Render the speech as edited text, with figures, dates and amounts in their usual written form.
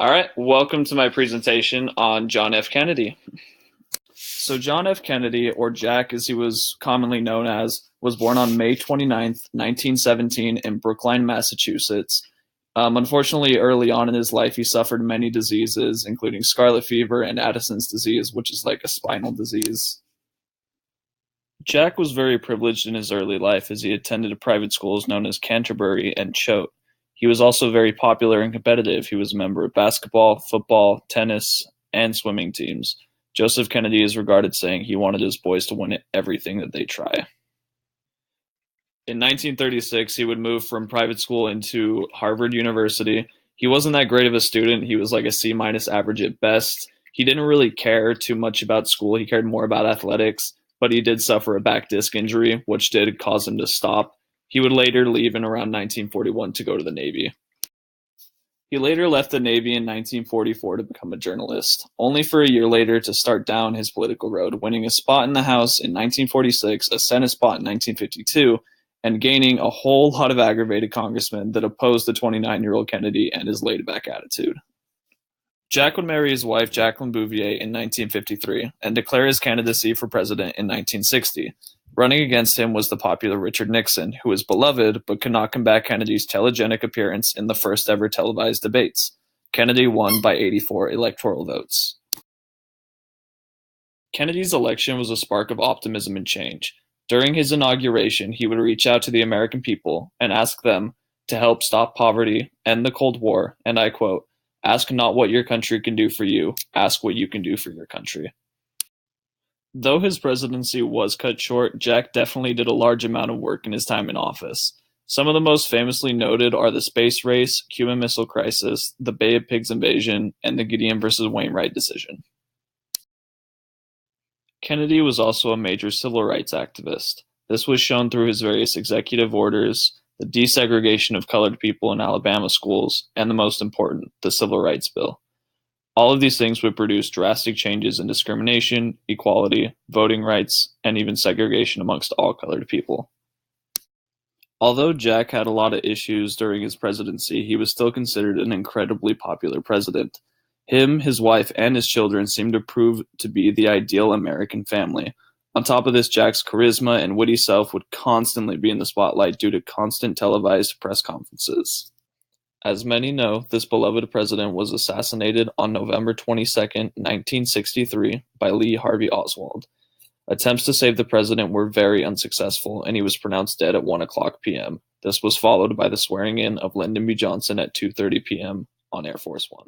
All right, welcome to my presentation on John F. Kennedy. So John F. Kennedy, or Jack as he was commonly known as, was born on May 29th, 1917 in Brookline, Massachusetts. Unfortunately, early on in his life, he suffered many diseases, including scarlet fever and Addison's disease, which is like a spinal disease. Jack was very privileged in his early life as he attended private schools known as Canterbury and Choate. He was also very popular and competitive. He was a member of basketball, football, tennis, and swimming teams. Joseph Kennedy is regarded saying he wanted his boys to win at everything that they try. In 1936, he would move from private school into Harvard University. He wasn't that great of a student. He was like a C minus average at best. He didn't really care too much about school. He cared more about athletics, but he did suffer a back disc injury, which did cause him to stop. He would later leave in around 1941 to go to the Navy. He later left the Navy in 1944 to become a journalist, only for a year later to start down his political road, winning a spot in the House in 1946, a Senate spot in 1952, and gaining a whole lot of aggravated congressmen that opposed the 29-year-old Kennedy and his laid-back attitude. Jack would marry his wife Jacqueline Bouvier in 1953 and declare his candidacy for president in 1960. Running against him was the popular Richard Nixon, who was beloved but could not combat Kennedy's telegenic appearance in the first ever televised debates. Kennedy won by 84 electoral votes. Kennedy's election was a spark of optimism and change. During his inauguration, he would reach out to the American people and ask them to help stop poverty, end the Cold War, and I quote, "Ask not what your country can do for you, ask what you can do for your country." Though his presidency was cut short, Jack definitely did a large amount of work in his time in office. Some of the most famously noted are the space race, Cuban Missile Crisis, the Bay of Pigs invasion, and the Gideon versus Wainwright decision. Kennedy was also a major civil rights activist. This was shown through his various executive orders, the desegregation of colored people in Alabama schools, and the most important, the Civil Rights Bill. All of these things would produce drastic changes in discrimination, equality, voting rights, and even segregation amongst all colored people. Although Jack had a lot of issues during his presidency, he was still considered an incredibly popular president. Him, his wife, and his children seemed to prove to be the ideal American family. On top of this, Jack's charisma and witty self would constantly be in the spotlight due to constant televised press conferences. As many know, this beloved president was assassinated on November 22nd, 1963, by Lee Harvey Oswald. Attempts to save the president were very unsuccessful, and he was pronounced dead at 1:00 p.m. This was followed by the swearing-in of Lyndon B. Johnson at 2:30 p.m. on Air Force One.